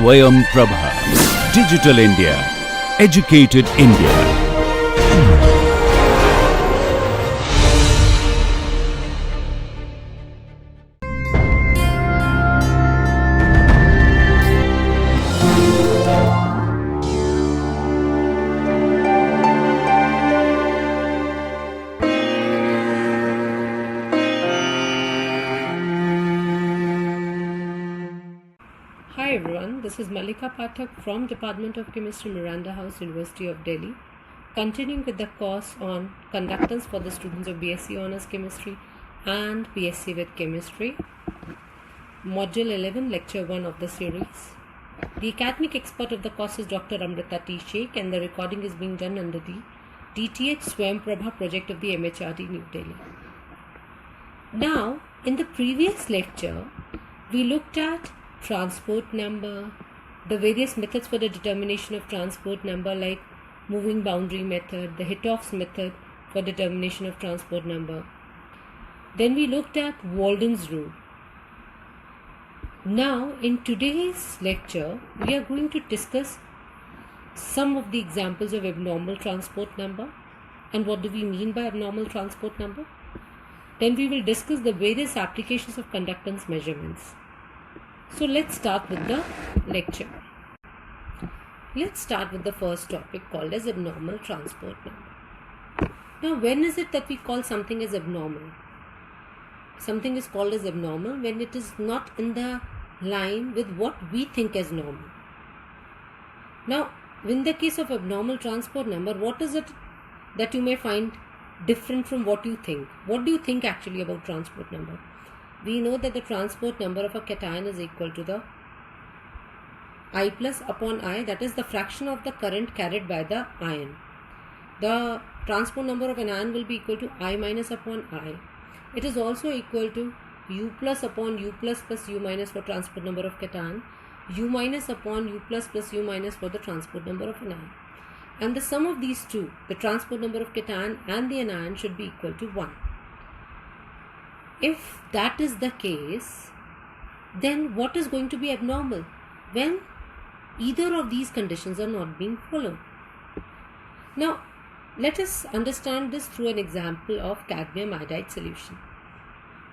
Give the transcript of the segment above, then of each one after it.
Swayam Prabha. Digital India. Educated India. Hi everyone, this is Malika Pathak from Department of Chemistry, Miranda House, University of Delhi, continuing with the course on conductance for the students of BSc Honours Chemistry and BSc with Chemistry, Module 11, Lecture 1 of the series. The academic expert of the course is Dr. Amrita T. Sheikh, and the recording is being done under the DTH Swayam Prabha project of the MHRD, New Delhi. Now, in the previous lecture, we looked at transport number, the various methods for the determination of transport number like moving boundary method, the Hittorf's method for determination of transport number. Then we looked at Walden's rule. Now in today's lecture we are going to discuss some of the examples of abnormal transport number and what do we mean by abnormal transport number. Then we will discuss the various applications of conductance measurements. So let's start with the lecture. Let's start with the first topic called as abnormal transport number. Now, when is it that we call something as abnormal? Something is called as abnormal when it is not in the line with what we think as normal. Now, in the case of abnormal transport number, what is it that you may find different from what you think? What do you think actually about transport number? We know that the transport number of a cation is equal to the I plus upon I, that is the fraction of the current carried by the ion. The transport number of an ion will be equal to I minus upon I. It is also equal to U plus upon U plus U minus for transport number of cation, U minus upon U plus U minus for the transport number of an ion. And the sum of these two, the transport number of cation and the anion, should be equal to 1. If that is the case, then what is going to be abnormal? When either of these conditions are not being followed. Now, let us understand this through an example of cadmium iodide solution.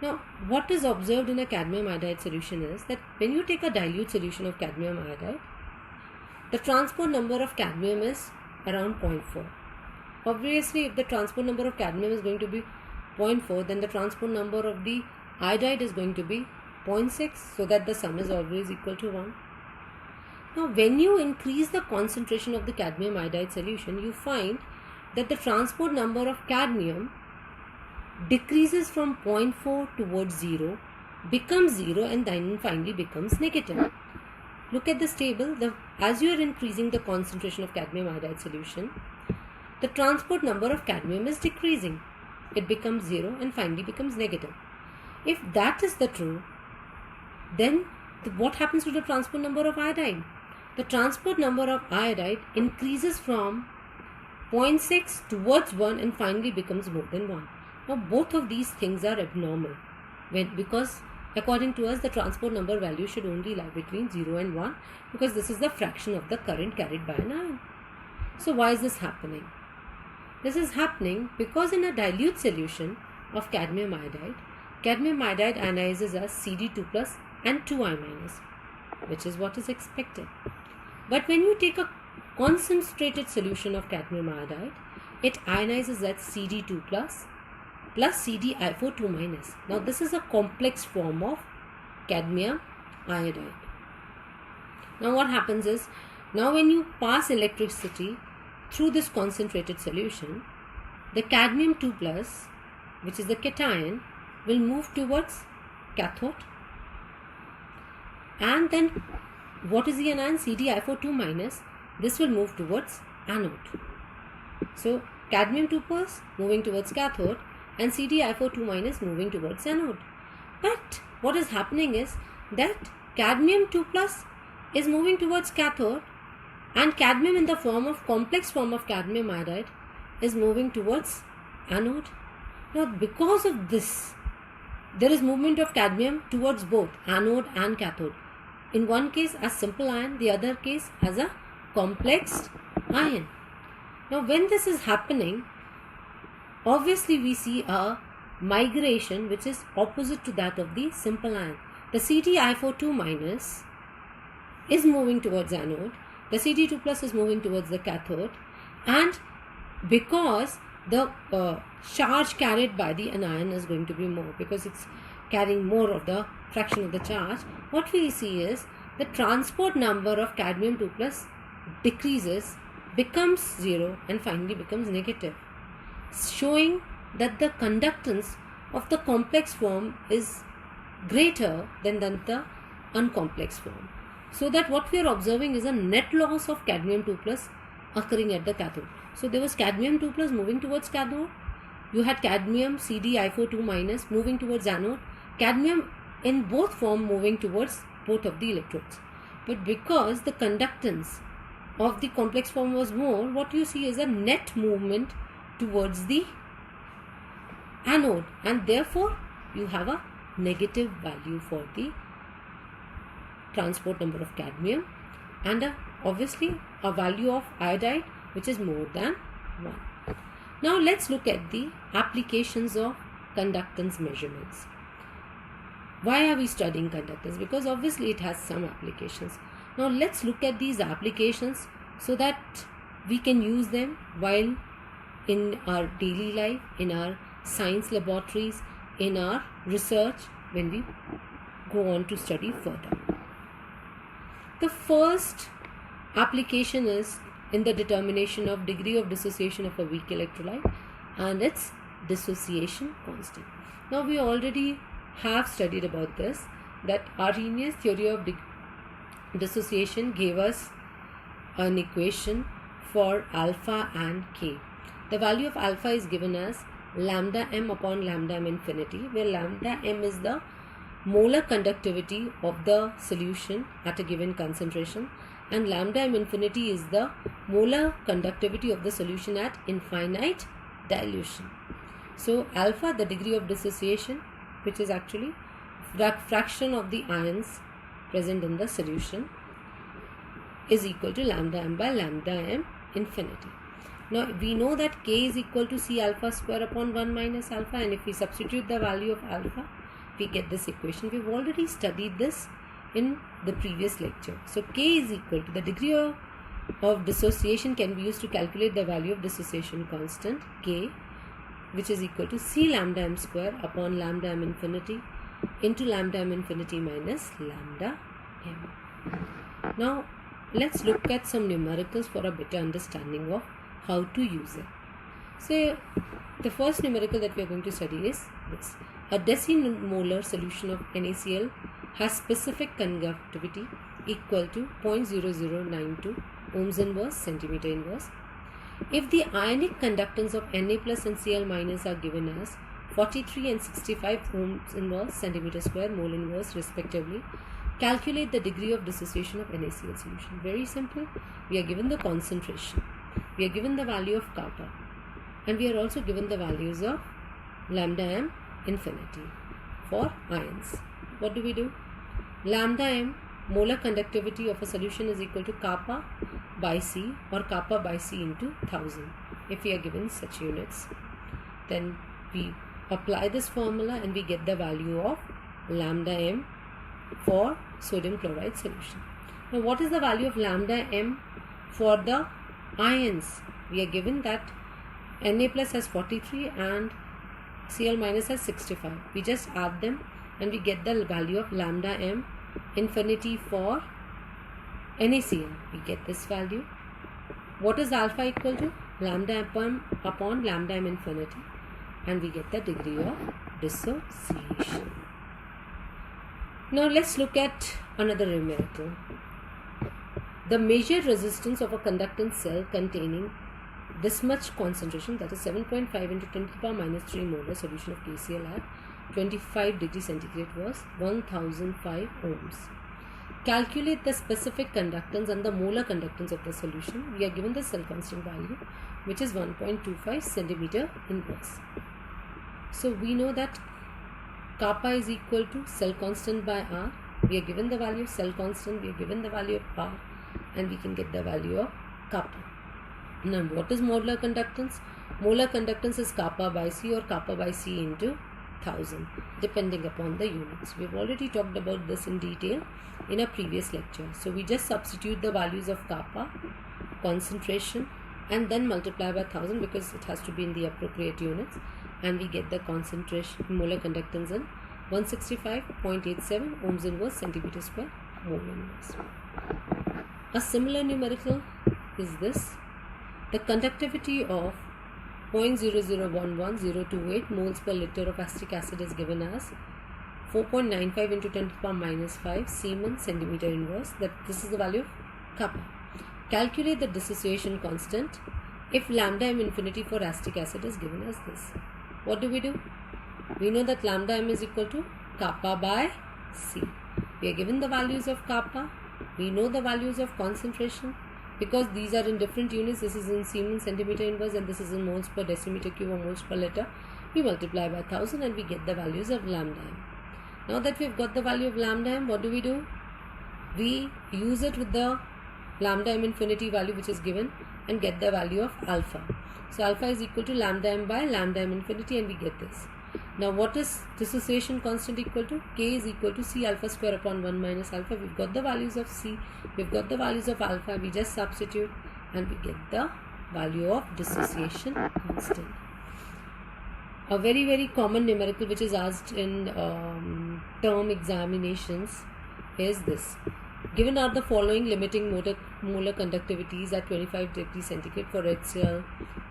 Now, what is observed in a cadmium iodide solution is that when you take a dilute solution of cadmium iodide, the transport number of cadmium is around 0.4. Obviously, if the transport number of cadmium is going to be 0.4, then the transport number of the iodide is going to be 0.6, so that the sum is always equal to 1. Now, when you increase the concentration of the cadmium iodide solution, you find that the transport number of cadmium decreases from 0.4 towards 0, becomes 0, and then finally becomes negative. Look at this table. As you are increasing the concentration of cadmium iodide solution, the transport number of cadmium is decreasing. It becomes 0 and finally becomes negative. If that is the true, then what happens to the transport number of iodide? The transport number of iodide increases from 0.6 towards 1 and finally becomes more than 1. Now both of these things are abnormal because according to us the transport number value should only lie between 0 and 1 because this is the fraction of the current carried by an ion. So why is this happening? This is happening because in a dilute solution of cadmium iodide ionizes as Cd2 plus and 2I minus, which is what is expected. But when you take a concentrated solution of cadmium iodide, it ionizes as Cd2 plus CdI4 minus. Now this is a complex form of cadmium iodide. Now what happens is, now when you pass electricity through this concentrated solution, the cadmium 2 plus, which is the cation, will move towards cathode, and then what is the anion? CdI4 minus. This will move towards anode. So cadmium 2 plus moving towards cathode and CdI4 minus moving towards anode. But what is happening is that cadmium 2 plus is moving towards cathode and cadmium in the complex form of cadmium iodide is moving towards anode. Now because of this, there is movement of cadmium towards both anode and cathode. in one case as simple ion, the other case as a complex ion. Now when this is happening, obviously we see a migration which is opposite to that of the simple ion. The Cti4 minus is moving towards anode, the Ct2 plus is moving towards the cathode, and because the charge carried by the anion is going to be more, because it's carrying more of the fraction of the charge, what we see is the transport number of cadmium 2 plus decreases, becomes 0 and finally becomes negative, showing that the conductance of the complex form is greater than the uncomplex form. So that what we are observing is a net loss of cadmium 2 plus occurring at the cathode. So there was cadmium 2 plus moving towards cathode, you had cadmium CdI4 minus moving towards anode, cadmium in both form moving towards both of the electrodes. But because the conductance of the complex form was more, what you see is a net movement towards the anode, and therefore you have a negative value for the transport number of cadmium, and obviously a value of iodide which is more than 1. Now let's look at the applications of conductance measurements. Why are we studying conductance? Because obviously it has some applications. Now let's look at these applications so that we can use them while in our daily life, in our science laboratories, in our research, when we go on to study further. The first application is in the determination of degree of dissociation of a weak electrolyte and its dissociation constant. Now we already have studied about this, that Arrhenius theory of dissociation gave us an equation for alpha and K. The value of alpha is given as lambda m upon lambda m infinity, where lambda m is the molar conductivity of the solution at a given concentration and lambda m infinity is the molar conductivity of the solution at infinite dilution. So alpha, the degree of dissociation, which is actually fraction of the ions present in the solution, is equal to lambda m by lambda m infinity. Now we know that K is equal to C alpha square upon 1 minus alpha, and if we substitute the value of alpha, we get this equation. We've already studied this in the previous lecture. So K is equal to the degree of dissociation can be used to calculate the value of dissociation constant K, which is equal to C lambda m square upon lambda m infinity into lambda m infinity minus lambda m. Now let's look at some numericals for a better understanding of how to use it. So the first numerical that we are going to study is this. A decimolar solution of NaCl has specific conductivity equal to 0.0092 ohms inverse centimeter inverse. If the ionic conductance of Na plus and Cl minus are given as 43 and 65 ohms inverse centimeter square mole inverse respectively, calculate the degree of dissociation of NaCl solution. Very simple. We are given the concentration, we are given the value of kappa, and we are also given the values of lambda m infinity for ions. What do? Lambda m, molar conductivity of a solution, is equal to kappa by C or kappa by C into 1000 if we are given such units. Then we apply this formula and we get the value of lambda m for sodium chloride solution. Now what is the value of lambda m for the ions? We are given that Na plus has 43 and Cl minus has 65. We just add them and we get the value of lambda m infinity for NaCl. We get this value. What is alpha equal to? Lambda m upon lambda m infinity, and we get the degree of dissociation. Now let's look at another numerical. The measured resistance of a conductance cell containing this much concentration, that is 7.5 into 10 to the power minus 3 molar solution of KCl at 25 degrees centigrade was 1005 ohms. Calculate the specific conductance and the molar conductance of the solution. We are given the cell constant value, which is 1.25 centimeter inverse. So we know that kappa is equal to cell constant by R, We are given the value of cell constant, we are given the value of R, and we can get the value of kappa. Now, what is molar conductance? Molar conductance is kappa by C or kappa by C into 1000, depending upon the units. We have already talked about this in detail in a previous lecture. So we just substitute the values of kappa, concentration, and then multiply by 1000 because it has to be in the appropriate units, and we get the concentration, molar conductance in 165.87 ohms inverse centimeter square mole inverse. A similar numerical is this. The conductivity of 0.0011028 moles per liter of acetic acid is given as 4.95 into 10 to the power minus 5 Siemens centimeter inverse. That this is the value of kappa. Calculate the dissociation constant if lambda m infinity for acetic acid is given as this. What do? We know that lambda m is equal to kappa by C. We are given the values of kappa. We know the values of concentration. Because these are in different units, this is in Siemens centimeter inverse and this is in moles per decimeter cube or moles per liter. We multiply by 1000 and we get the values of lambda m. Now that we have got the value of lambda m, what do? We use it with the lambda m infinity value which is given and get the value of alpha. So alpha is equal to lambda m by lambda m infinity and we get this. Now what is dissociation constant equal to? K is equal to C alpha square upon 1 minus alpha. We've got the values of C, we've got the values of alpha, we just substitute and we get the value of dissociation constant. A very common numerical which is asked in term examinations is this. Given are the following limiting molar conductivities at 25 degrees centigrade for HCl,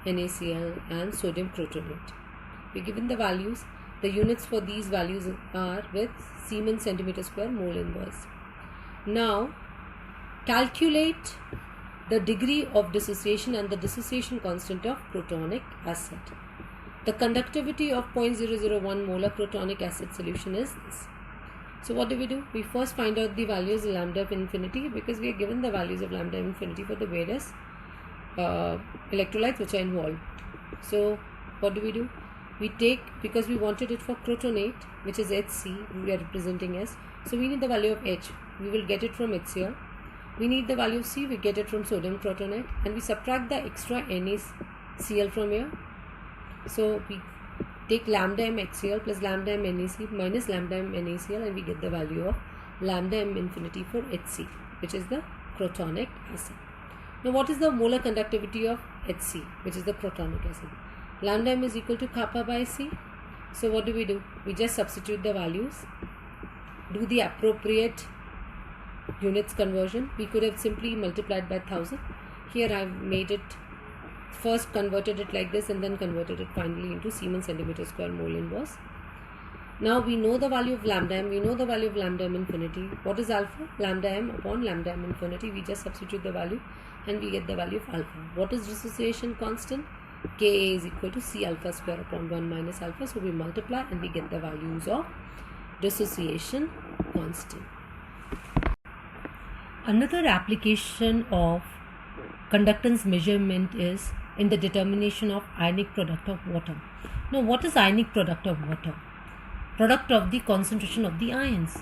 NaCl and sodium crotonate. We're given the values. The units for these values are with Siemens centimeter square mole inverse. Now, calculate the degree of dissociation and the dissociation constant of protonic acid. The conductivity of 0.001 molar protonic acid solution is this. So what do? We first find out the values of lambda of infinity because we are given the values of lambda infinity for the various electrolytes which are involved. So what do? We take, because we wanted it for crotonate which is HC, we are representing as, so we need the value of H, we will get it from HCl. We need the value of C, we get it from sodium crotonate, and we subtract the extra NaCl from here. So we take lambda m HCl plus lambda m NaC minus lambda m NaCl and we get the value of lambda m infinity for HC, which is the crotonic acid. Now what is the molar conductivity of HC, which is the crotonic acid? Lambda m is equal to kappa by C. So what do? We just substitute the values, do the appropriate units conversion. We could have simply multiplied by 1000. Here I have made it, first converted it like this and then converted it finally into Siemens centimeter square mole inverse. Now we know the value of lambda m, we know the value of lambda m infinity. What is alpha? Lambda m upon lambda m infinity. We just substitute the value and we get the value of alpha. What is dissociation constant? Ka is equal to C alpha square upon 1 minus alpha. So we multiply and we get the values of dissociation constant. Another application of conductance measurement is in the determination of ionic product of water. Now what is ionic product of water? Product of the concentration of the ions.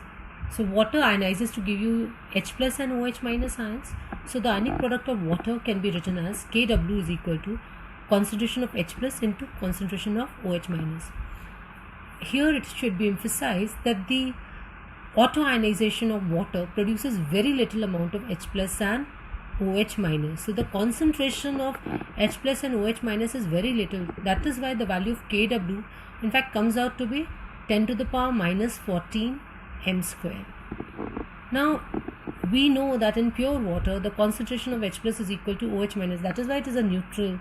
So water ionizes to give you H plus and OH minus ions. So the ionic product of water can be written as Kw is equal to concentration of H plus into concentration of OH minus. Here it should be emphasized that the autoionization of water produces very little amount of H plus and OH minus. So the concentration of H plus and OH minus is very little. That is why the value of Kw in fact comes out to be 10 to the power minus 14 m square. Now we know that in pure water the concentration of H plus is equal to OH minus. That is why it is a neutral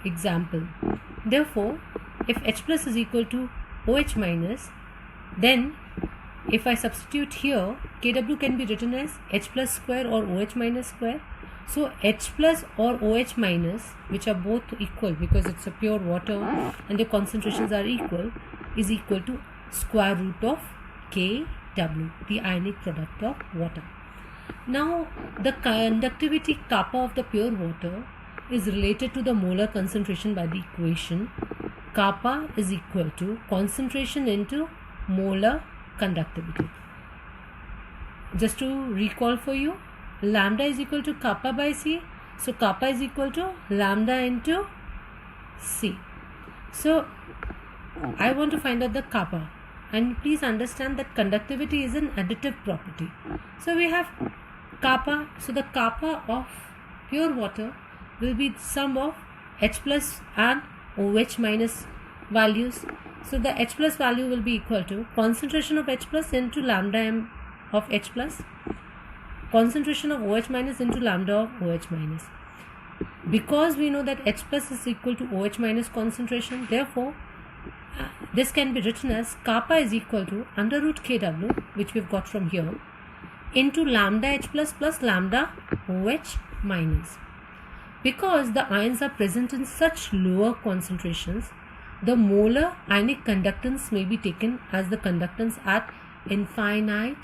example. Therefore, if H plus is equal to OH minus, then if I substitute here, Kw can be written as H plus square or OH minus square. So H plus or OH minus, which are both equal because it's a pure water and the concentrations are equal, is equal to square root of Kw, the ionic product of water. Now the conductivity kappa of the pure water is related to the molar concentration by the equation kappa is equal to concentration into molar conductivity. just to recall for you, lambda is equal to kappa by C. So kappa is equal to lambda into C. So I want to find out the kappa, and please understand that conductivity is an additive property. So we have kappa. So the kappa of pure water will be the sum of H plus and OH minus values. So the H plus value will be equal to concentration of H plus into lambda m of H plus, concentration of OH minus into lambda of OH minus. Because we know that H plus is equal to OH minus concentration, therefore this can be written as kappa is equal to under root kW, which we've got from here, into lambda H plus plus lambda OH minus. Because the ions are present in such lower concentrations, the molar ionic conductance may be taken as the conductance at infinite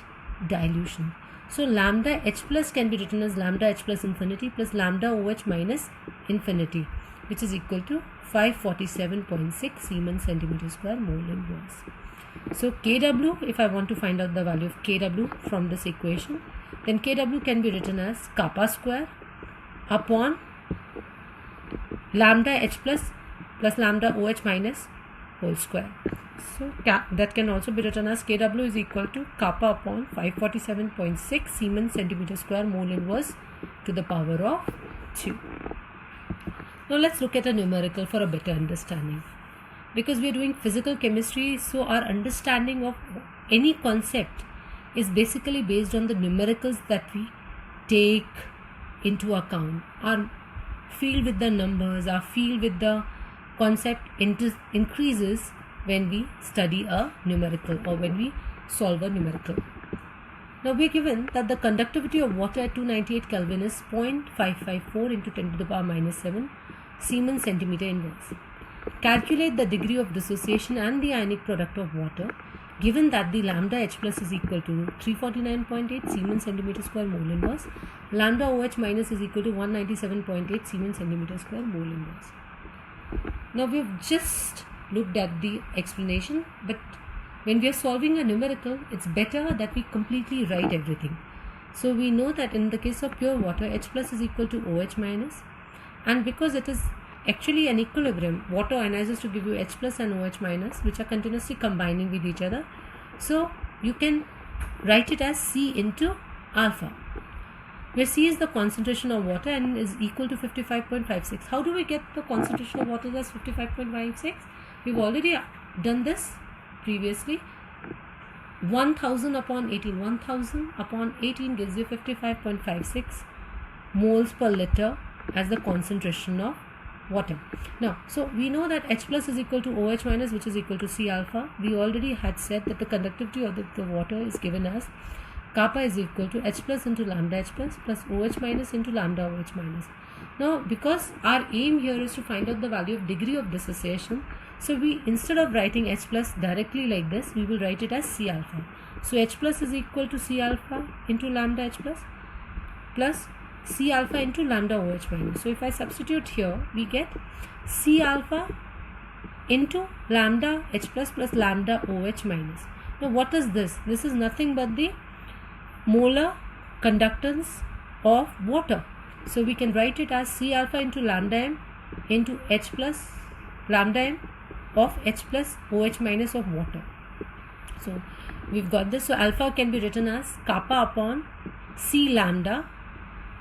dilution. So lambda H plus can be written as lambda H plus infinity plus lambda OH minus infinity, which is equal to 547.6 Siemens centimeter square mole inverse. So Kw, if I want to find out the value of Kw from this equation, then Kw can be written as kappa square upon lambda H plus lambda OH minus whole square. So that can also be written as Kw is equal to kappa upon 547.6 Siemens centimeter square mole inverse to the power of 2. Now let's look at a numerical for a better understanding. Because we are doing physical chemistry, so our understanding of any concept is basically based on the numericals that we take into account. Our feel with the numbers, our feel with the concept increases when we study a numerical or when we solve a numerical. Now we are given that the conductivity of water at 298 Kelvin is 0.554 into 10 to the power minus 7 Siemens centimeter inverse. Calculate the degree of dissociation and the ionic product of water, given that the lambda H plus is equal to 349.8 Siemens centimeter square mole inverse, lambda OH minus is equal to 197.8 Siemens centimeter square mole inverse. Now we have just looked at the explanation, but when we are solving a numerical, it's better that we completely write everything. So we know that in the case of pure water, H plus is equal to OH minus, and because it is actually an equilibrium, water ionizes to give you H plus and OH minus, which are continuously combining with each other. So you can write it as C into alpha, where C is the concentration of water and is equal to 55.56. How do we get the concentration of water as 55.56? We've already done this previously. 1000 upon 18. 1000 upon 18 gives you 55.56 moles per liter as the concentration of water. Now, so we know that H plus is equal to OH minus, which is equal to C alpha. We already had said that the conductivity of the water is given as kappa is equal to H plus into lambda H plus plus OH minus into lambda OH minus. Now, because our aim here is to find out the value of degree of dissociation, so we, instead of writing H plus directly like this, we will write it as C alpha. So H plus is equal to C alpha into lambda H plus C alpha into lambda OH minus. So if I substitute here, we get C alpha into lambda H plus lambda OH minus. Now what is this? This is nothing but the molar conductance of water. So we can write it as C alpha into lambda m into H plus lambda m of H plus OH minus of water. So we've got this. So alpha can be written as kappa upon C lambda,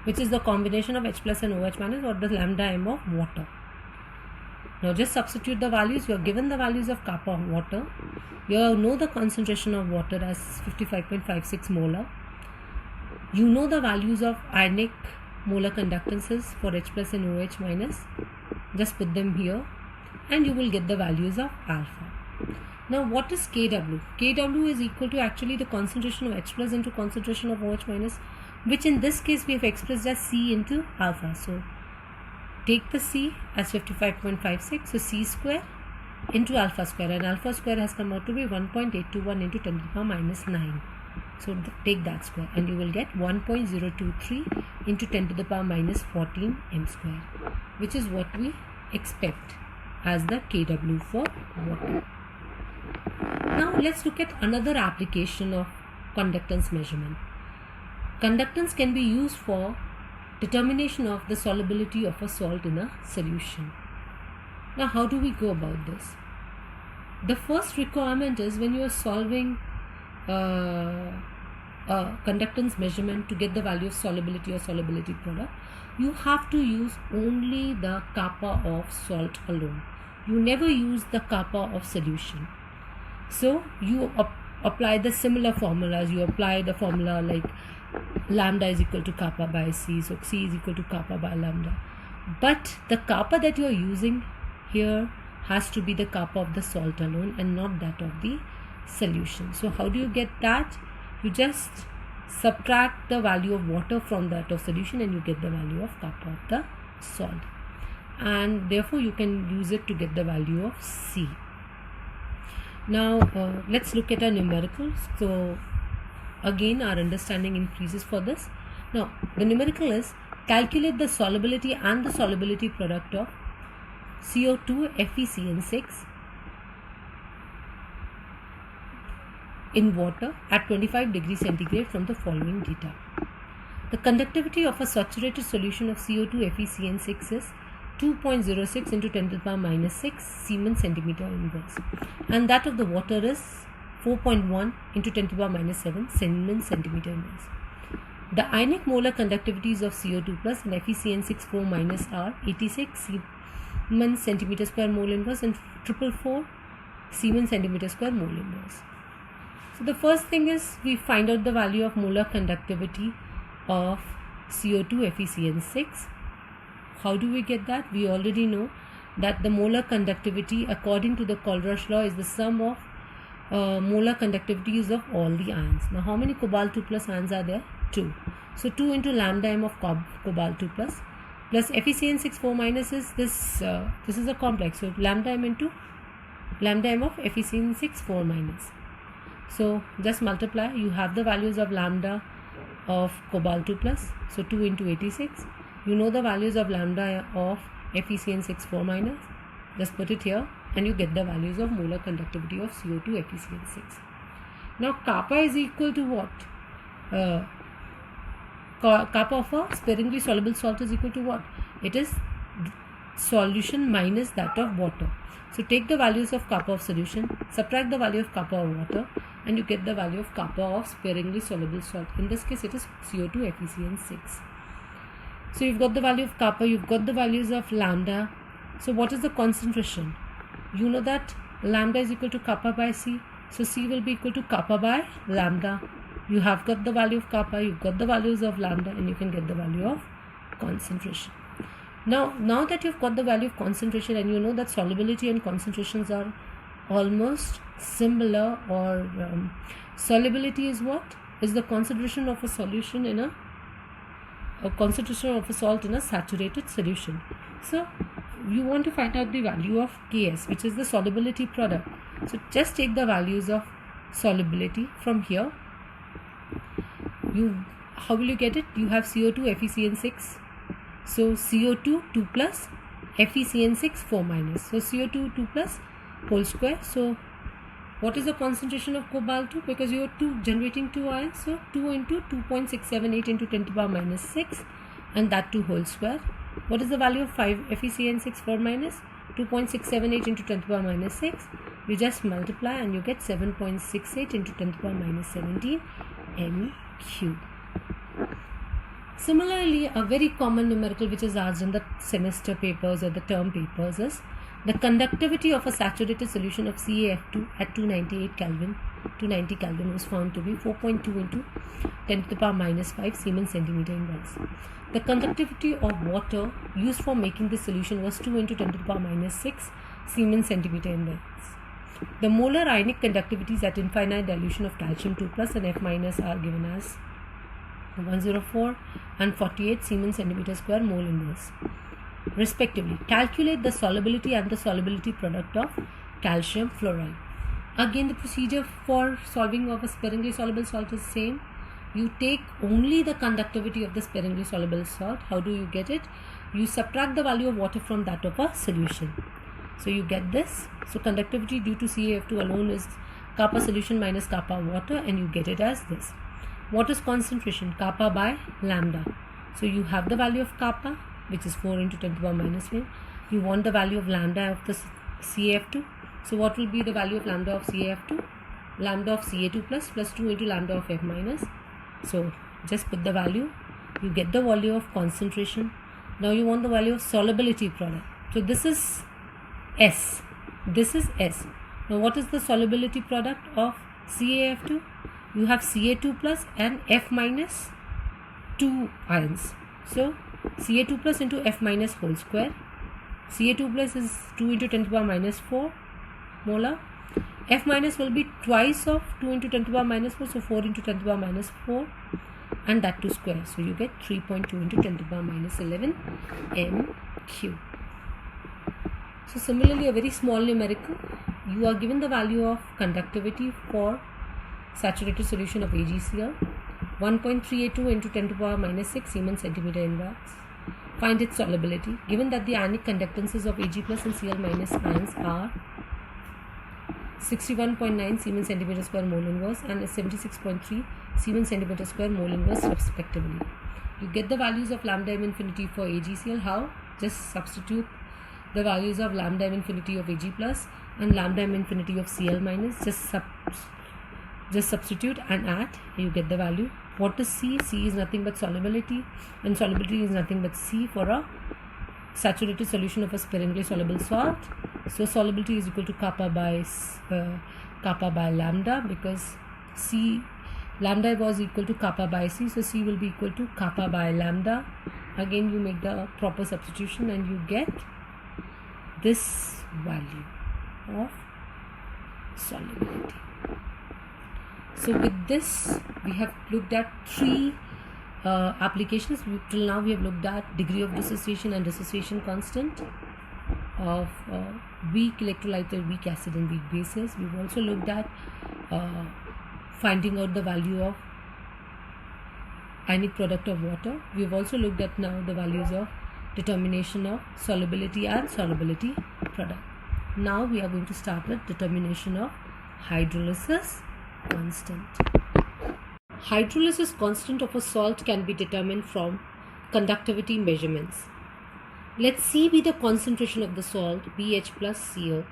which is the combination of H plus and OH minus, or the lambda m of water. Now just substitute the values. You are given the values of kappa of water. You know the concentration of water as 55.56 molar. You know the values of ionic molar conductances for H plus and OH minus. Just put them here and you will get the values of alpha. Now what is Kw? Kw is equal to actually the concentration of H plus into concentration of OH minus, which in this case we have expressed as C into alpha. So take the C as 55.56, so C square into alpha square, and alpha square has come out to be 1.821 into 10 to the power minus 9. So take that square and you will get 1.023 into 10 to the power minus 14 m square, which is what we expect as the Kw for water. Now let's look at another application of conductance measurement. conductance can be used for determination of the solubility of a salt in a solution. Now, how do we go about this? The first requirement is when you are solving a conductance measurement to get the value of solubility or solubility product, you have to use only the kappa of salt alone. You never use the kappa of solution. So you apply the similar formulas. You apply the formula like lambda is equal to kappa by C, so C is equal to kappa by lambda. But the kappa that you are using here has to be the kappa of the salt alone and not that of the solution. So how do you get that? You just subtract the value of water from that of solution and you get the value of kappa of the salt, and therefore you can use it to get the value of C. Now let's look at our numericals. So again our understanding increases for this. Now the numerical is calculate the solubility and the solubility product of CO2 FeCN6 in water at 25 degrees centigrade from the following data. The conductivity of a saturated solution of CO2 FeCN6 is 2.06 into 10 to the power minus 6 Siemens centimeter inverse, and that of the water is 4.1 into 10 to the power minus 7 Siemens centimeter inverse. The ionic molar conductivities of CO2 plus and FeCN6 4 minus are 86 Siemens centimeter square mole inverse and 444 Siemens centimeter square mole inverse. So the first thing is we find out the value of molar conductivity of CO2 FeCN6. How do we get that? We already know that the molar conductivity according to the Kohlrausch law is the sum of molar conductivities of all the ions. Now how many cobalt 2 plus ions are there? 2. So 2 into lambda m of cobalt 2 plus FeCN6 4 minus is this is a complex, so lambda m into lambda m of FeCN6 4 minus. So just multiply, you have the values of lambda of cobalt 2 plus, so 2 into 86. You know the values of lambda of FeCN6 4 minus, just put it here and you get the values of molar conductivity of CO2 FeCN6. Now kappa is equal to what? Kappa of a sparingly soluble salt is equal to what? It is solution minus that of water. So take the values of kappa of solution, subtract the value of kappa of water, and you get the value of kappa of sparingly soluble salt. In this case it is CO2 FeCN6. So you've got the value of kappa, you've got the values of lambda. So what is the concentration? You know that lambda is equal to kappa by C. So C will be equal to kappa by lambda. You have got the value of kappa, you've got the values of lambda, and you can get the value of concentration. Now that you've got the value of concentration and you know that solubility and concentrations are almost similar, or solubility is what? Is the concentration of a solution in a concentration of a salt in a saturated solution. So you want to find out the value of Ks, which is the solubility product. So just take the values of solubility from here. How will you get it? You have CO2 FeCN6. So CO2 2 plus FeCN6 4 minus. So CO2 2 plus whole square. So what is the concentration of cobalt 2? Because you are generating 2 ions. So 2 into 2.678 into 10 to the power minus 6, and that 2 whole square. What is the value of 5 FeCN6 4 minus? 2.678 into 10 to the power minus 6. You just multiply and you get 7.68 into 10 to the power minus 17 m cube. Similarly, a very common numerical which is asked in the semester papers or the term papers is the conductivity of a saturated solution of CaF2 at 290 Kelvin was found to be 4.2 into 10 to the power minus 5 Siemens centimeter inverse. The conductivity of water used for making this solution was 2 into 10 to the power minus 6 Siemens centimeter inverse. The molar ionic conductivities at infinite dilution of calcium 2 plus and F minus are given as 104 and 48 Siemens centimeter square mole inverse respectively. Calculate the solubility and the solubility product of calcium fluoride. Again, the procedure for solving of a sparingly soluble salt is same. You take only the conductivity of the sparingly soluble salt. How do you get it? You subtract the value of water from that of a solution. So you get this. So conductivity due to CaF2 alone is kappa solution minus kappa water, and you get it as this. What is concentration? Kappa by lambda. So you have the value of kappa, which is 4 into 10 to the power minus 1. You want the value of lambda of the CaF2. So what will be the value of lambda of CaF2? Lambda of Ca2 plus 2 into lambda of F minus. So just put the value. You get the value of concentration. Now you want the value of solubility product. So this is S. This is S. Now what is the solubility product of CaF2? You have Ca2 plus and F minus 2 ions. So Ca2 plus into F minus whole square. Ca2 plus is 2 into 10 to the power minus 4 molar. F minus will be twice of 2 into 10 to the power minus 4. So 4 into 10 to the power minus 4. And that to square. So you get 3.2 into 10 to the power minus 11 MQ. So similarly, a very small numerical. You are given the value of conductivity for saturated solution of AgCl, 1.382 into 10 to the power minus 6 Siemens centimeter inverse. Find its solubility. Given that the ionic conductances of Ag plus and Cl minus ions are 61.9 Siemens centimeter square mole inverse and 76.3 Siemens centimeter square mole inverse respectively. You get the values of lambda m infinity for AgCl. How? Just substitute the values of lambda m infinity of Ag plus and lambda m infinity of Cl minus. Just substitute and add. You get the value. What is C? C is nothing but solubility, and solubility is nothing but C for a saturated solution of a sparingly soluble salt. So solubility is equal to kappa by lambda, because C lambda was equal to kappa by C, so C will be equal to kappa by lambda. Again you make the proper substitution and you get this value of solubility. So with this we have looked at three applications. Till now we have looked at degree of dissociation and dissociation constant of weak electrolyte, weak acid and weak bases. We've also looked at finding out the value of ionic product of water. We've also looked at now the values of determination of solubility and solubility product. Now we are going to start with determination of hydrolysis constant. Hydrolysis constant of a salt can be determined from conductivity measurements. Let C be the concentration of the salt BH plus Cl,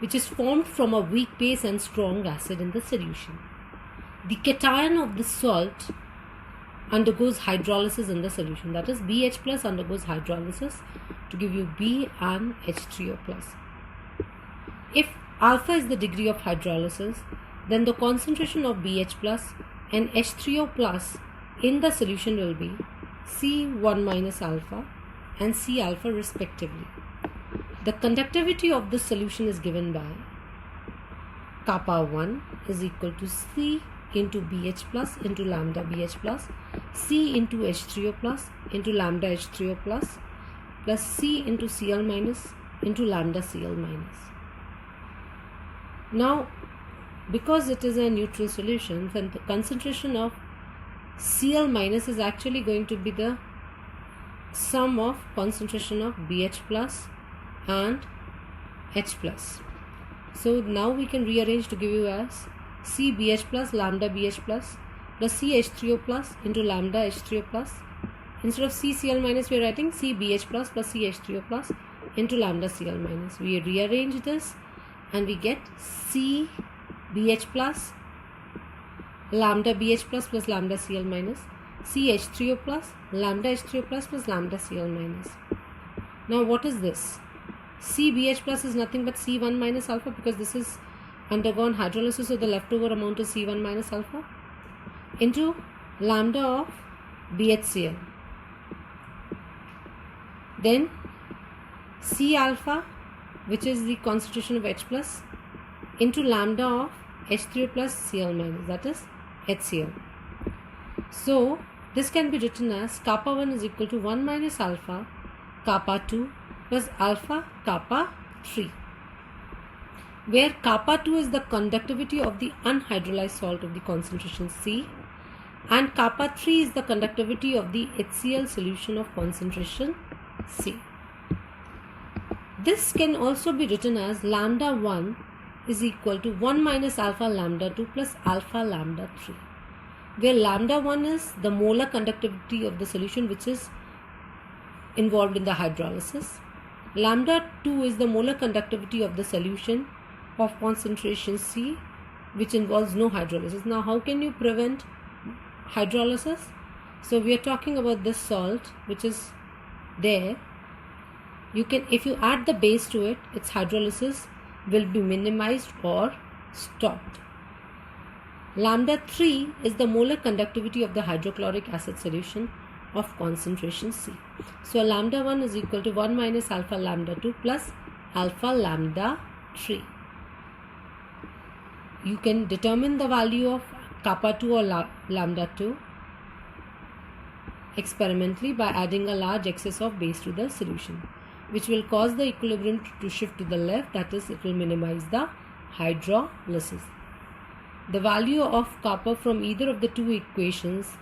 which is formed from a weak base and strong acid in the solution. The cation of the salt undergoes hydrolysis in the solution, that is BH plus undergoes hydrolysis to give you B and H3O plus. If alpha is the degree of hydrolysis, then the concentration of BH plus and H3O plus in the solution will be C1 minus alpha and C alpha respectively. The conductivity of this solution is given by kappa 1 is equal to C into BH plus into lambda BH plus, C into H3O plus into lambda H3O plus C into Cl minus into lambda Cl minus. Now, because it is a neutral solution, then the concentration of Cl minus is actually going to be the sum of concentration of BH plus and H plus. So now we can rearrange to give you as C BH plus lambda BH plus C H3O plus into lambda H3O plus. Instead of C Cl minus, we are writing C BH plus C H3O plus into lambda Cl minus. We rearrange this and we get C BH plus lambda BH plus lambda Cl minus, C H3O plus lambda H3O plus lambda Cl minus. Now what is this? C BH plus is nothing but C1 minus alpha, because this is undergone hydrolysis, so the leftover amount is C1 minus alpha into lambda of BHCl. Then C alpha, which is the concentration of H plus, into lambda of H3O plus Cl minus, that is HCl. So this can be written as kappa 1 is equal to 1 minus alpha kappa 2 plus alpha kappa 3, where kappa 2 is the conductivity of the unhydrolyzed salt of the concentration C and kappa 3 is the conductivity of the HCl solution of concentration C. This can also be written as lambda 1 is equal to 1 minus alpha lambda 2 plus alpha lambda 3. where lambda 1 is the molar conductivity of the solution which is involved in the hydrolysis. Lambda 2 is the molar conductivity of the solution of concentration C which involves no hydrolysis. Now how can you prevent hydrolysis? So we are talking about this salt which is there. You can, if you add the base to it, its hydrolysis will be minimized or stopped. Lambda 3 is the molar conductivity of the hydrochloric acid solution of concentration C. So lambda 1 is equal to 1 minus alpha lambda 2 plus alpha lambda 3. You can determine the value of kappa 2 or lambda 2 experimentally by adding a large excess of base to the solution, which will cause the equilibrium to shift to the left, that is, it will minimize the hydrolysis. The value of kappa from either of the two equations,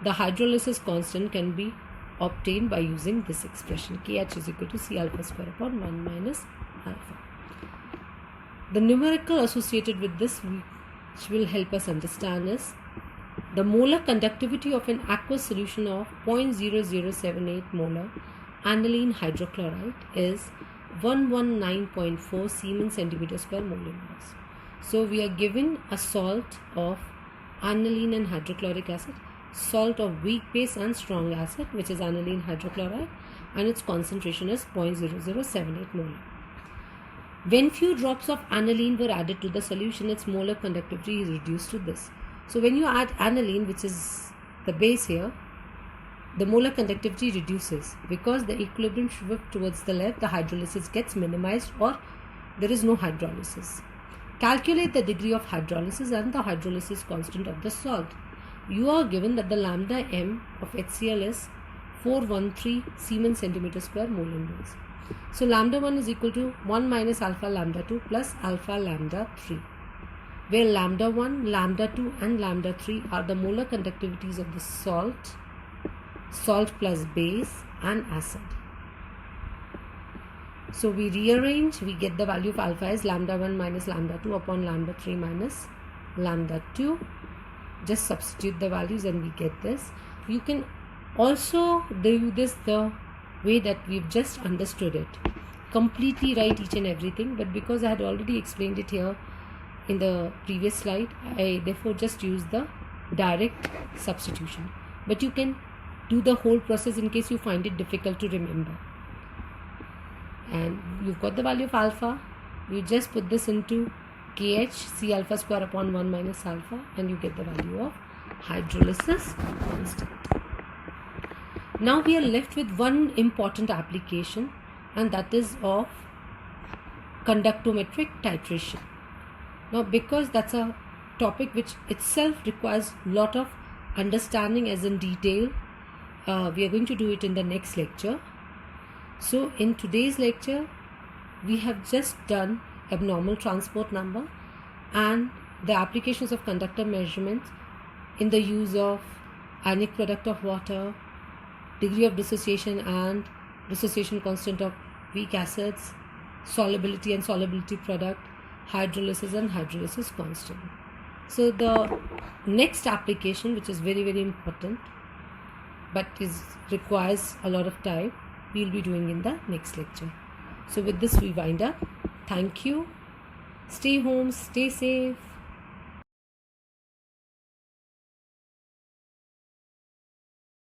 the hydrolysis constant, can be obtained by using this expression, KH is equal to C alpha square upon 1 minus alpha. The numerical associated with this, which will help us understand, is the molar conductivity of an aqueous solution of 0.0078 molar aniline hydrochloride is 119.4 Siemens centimeter square mole inverse. So we are given a salt of aniline and hydrochloric acid, salt of weak base and strong acid, which is aniline hydrochloride, and its concentration is 0.0078 molar. When few drops of aniline were added to the solution, its molar conductivity is reduced to this. So when you add aniline, which is the base here, the molar conductivity reduces because the equilibrium shifts towards the left, the hydrolysis gets minimized or there is no hydrolysis. Calculate the degree of hydrolysis and the hydrolysis constant of the salt. You are given that the lambda m of HCl is 413 Siemens centimeter square mole inverse. So lambda 1 is equal to 1 minus alpha lambda 2 plus alpha lambda 3, where lambda 1, lambda 2 and lambda 3 are the molar conductivities of the salt, salt plus base and acid. So we rearrange, we get the value of alpha as lambda 1 minus lambda 2 upon lambda 3 minus lambda 2. Just substitute the values and we get this. You can also do this the way that we've just understood it. Completely write each and everything, but because I had already explained it here in the previous slide, I therefore just use the direct substitution. But you can do the whole process in case you find it difficult to remember. And you've got the value of alpha. You just put this into KH, C alpha square upon 1 minus alpha, and you get the value of hydrolysis constant. Now we are left with one important application, and that is of conductometric titration. Now because that's a topic which itself requires a lot of understanding as in detail, we are going to do it in the next lecture. So in today's lecture, we have just done abnormal transport number and the applications of conductor measurements in the use of ionic product of water, degree of dissociation and dissociation constant of weak acids, solubility and solubility product, hydrolysis and hydrolysis constant. So the next application, which is very important but requires a lot of time, we will be doing in the next lecture. So with this we wind up. Thank you. Stay home, stay safe.